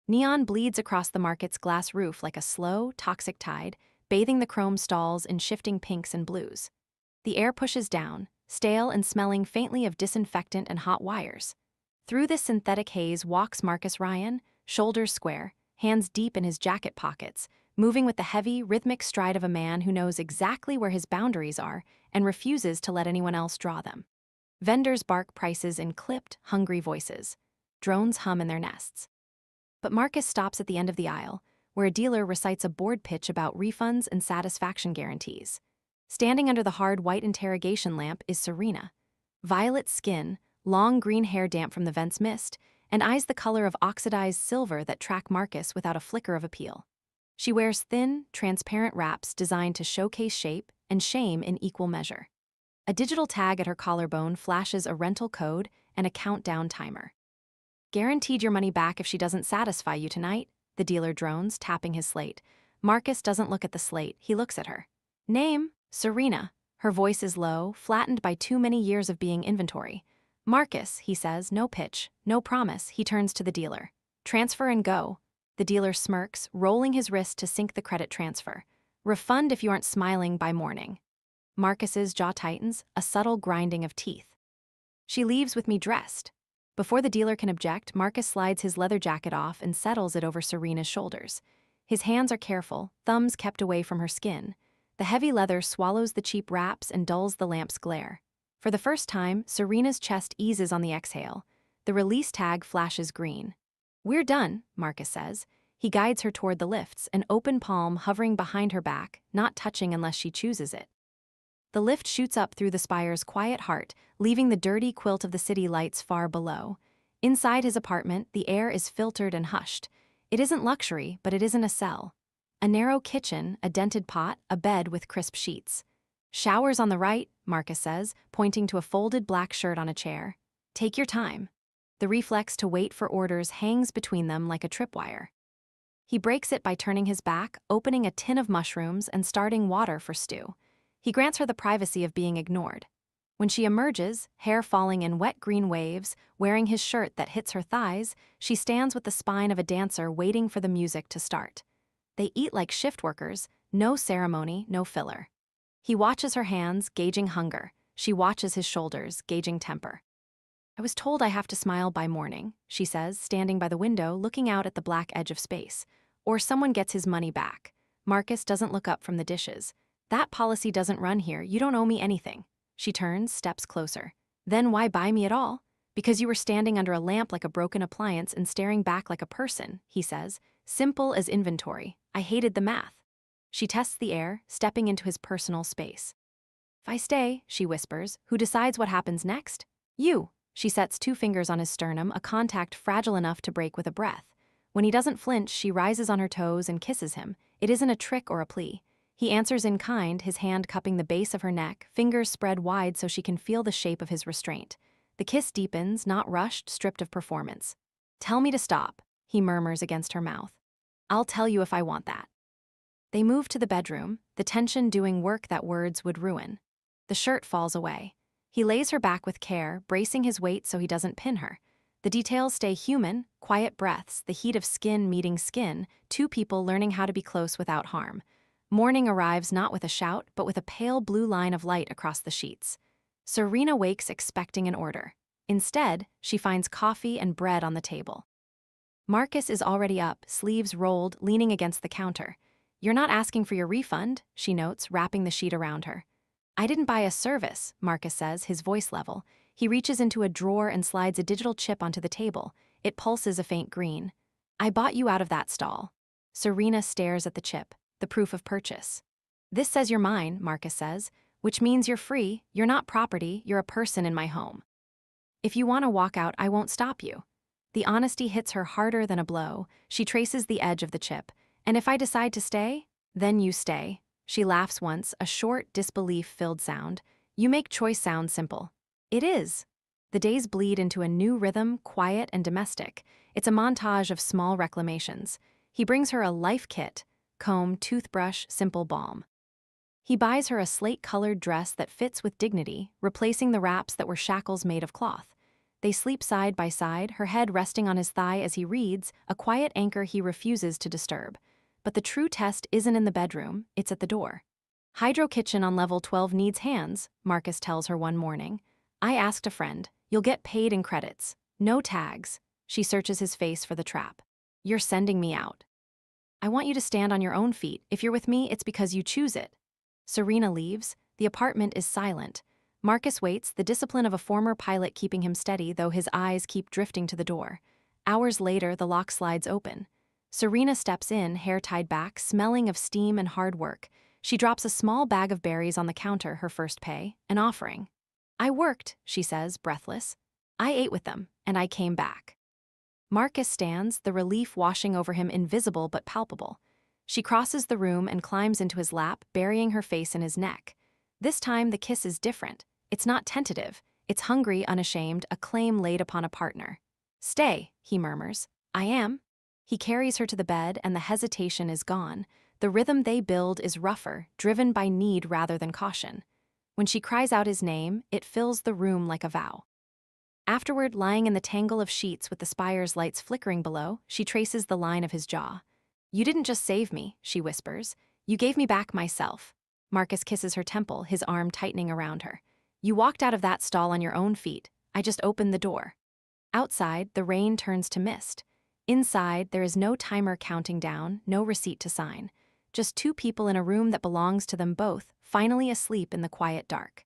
Neon bleeds across the market's glass roof like a slow, toxic tide, bathing the chrome stalls in shifting pinks and blues. The air pushes down, stale and smelling faintly of disinfectant and hot wires. Through this synthetic haze walks Marcus Ryan, shoulders square, hands deep in his jacket pockets, moving with the heavy, rhythmic stride of a man who knows exactly where his boundaries are and refuses to let anyone else draw them. Vendors bark prices in clipped, hungry voices. Drones hum in their nests. But Marcus stops at the end of the aisle, where a dealer recites a board pitch about refunds and satisfaction guarantees. Standing under the hard white interrogation lamp is Serena. Violet skin, long green hair damp from the vent's mist, and eyes the color of oxidized silver that track Marcus without a flicker of appeal. She wears thin, transparent wraps designed to showcase shape and shame in equal measure. A digital tag at her collarbone flashes a rental code and a countdown timer. Guaranteed your money back if she doesn't satisfy you tonight, the dealer drones, tapping his slate. Marcus doesn't look at the slate, he looks at her. Name, Serena. Her voice is low, flattened by too many years of being inventory. Marcus, he says, no pitch, no promise. He turns to the dealer. Transfer and go. The dealer smirks, rolling his wrist to sync the credit transfer. Refund if you aren't smiling by morning. Marcus's jaw tightens, a subtle grinding of teeth. She leaves with me dressed. Before the dealer can object, Marcus slides his leather jacket off and settles it over Serena's shoulders. His hands are careful, thumbs kept away from her skin. The heavy leather swallows the cheap wraps and dulls the lamp's glare. For the first time, Serena's chest eases on the exhale. The release tag flashes green. We're done, Marcus says. He guides her toward the lifts, an open palm hovering behind her back, not touching unless she chooses it. The lift shoots up through the spire's quiet heart, leaving the dirty quilt of the city lights far below. Inside his apartment, the air is filtered and hushed. It isn't luxury, but it isn't a cell. A narrow kitchen, a dented pot, a bed with crisp sheets. Showers on the right, Marcus says, pointing to a folded black shirt on a chair. Take your time. The reflex to wait for orders hangs between them like a tripwire. He breaks it by turning his back, opening a tin of mushrooms and starting water for stew. He grants her the privacy of being ignored. When she emerges, hair falling in wet green waves, wearing his shirt that hits her thighs, she stands with the spine of a dancer waiting for the music to start. They eat like shift workers, no ceremony, no filler. He watches her hands, gauging hunger. She watches his shoulders, gauging temper. I was told I have to smile by morning, she says, standing by the window, looking out at the black edge of space. Or someone gets his money back. Marcus doesn't look up from the dishes. That policy doesn't run here. You don't owe me anything. She turns, steps closer. Then why buy me at all? Because you were standing under a lamp like a broken appliance and staring back like a person, he says. Simple as inventory. I hated the math. She tests the air, stepping into his personal space. If I stay, she whispers, who decides what happens next? You. She sets 2 fingers on his sternum, a contact fragile enough to break with a breath. When he doesn't flinch, she rises on her toes and kisses him. It isn't a trick or a plea. He answers in kind, his hand cupping the base of her neck, fingers spread wide so she can feel the shape of his restraint. The kiss deepens, not rushed, stripped of performance. Tell me to stop, he murmurs against her mouth. I'll tell you if I want that. They move to the bedroom, the tension doing work that words would ruin. The shirt falls away. He lays her back with care, bracing his weight so he doesn't pin her. The details stay human, quiet breaths, the heat of skin meeting skin, 2 people learning how to be close without harm. Morning arrives not with a shout, but with a pale blue line of light across the sheets. Serena wakes expecting an order. Instead, she finds coffee and bread on the table. Marcus is already up, sleeves rolled, leaning against the counter. You're not asking for your refund, she notes, wrapping the sheet around her. I didn't buy a service, Marcus says, his voice level. He reaches into a drawer and slides a digital chip onto the table. It pulses a faint green. I bought you out of that stall. Serena stares at the chip. The proof of purchase. This says you're mine, Marcus says, which means you're free, you're not property, you're a person in my home. If you want to walk out, I won't stop you. The honesty hits her harder than a blow. She traces the edge of the chip. And if I decide to stay, then you stay. She laughs once, a short, disbelief-filled sound. You make choice sound simple. It is. The days bleed into a new rhythm, quiet and domestic. It's a montage of small reclamations. He brings her a life kit. Comb, toothbrush, simple balm. He buys her a slate-colored dress that fits with dignity, replacing the wraps that were shackles made of cloth. They sleep side by side, her head resting on his thigh as he reads, a quiet anchor he refuses to disturb. But the true test isn't in the bedroom, it's at the door. Hydro Kitchen on level 12 needs hands, Marcus tells her one morning. I asked a friend. You'll get paid in credits. No tags. She searches his face for the trap. You're sending me out. I want you to stand on your own feet. If you're with me, it's because you choose it. Serena leaves. The apartment is silent. Marcus waits, the discipline of a former pilot keeping him steady, though his eyes keep drifting to the door. Hours later, the lock slides open. Serena steps in, hair tied back, smelling of steam and hard work. She drops a small bag of berries on the counter, her first pay, an offering. I worked, she says, breathless. I ate with them, and I came back. Marcus stands, the relief washing over him invisible but palpable. She crosses the room and climbs into his lap, burying her face in his neck. This time, the kiss is different. It's not tentative. It's hungry, unashamed, a claim laid upon a partner. Stay, he murmurs. I am. He carries her to the bed, and the hesitation is gone. The rhythm they build is rougher, driven by need rather than caution. When she cries out his name, it fills the room like a vow. Afterward, lying in the tangle of sheets with the spire's lights flickering below, she traces the line of his jaw. You didn't just save me, she whispers. You gave me back myself. Marcus kisses her temple, his arm tightening around her. You walked out of that stall on your own feet. I just opened the door. Outside, the rain turns to mist. Inside, there is no timer counting down, no receipt to sign. Just two people in a room that belongs to them both, finally asleep in the quiet dark.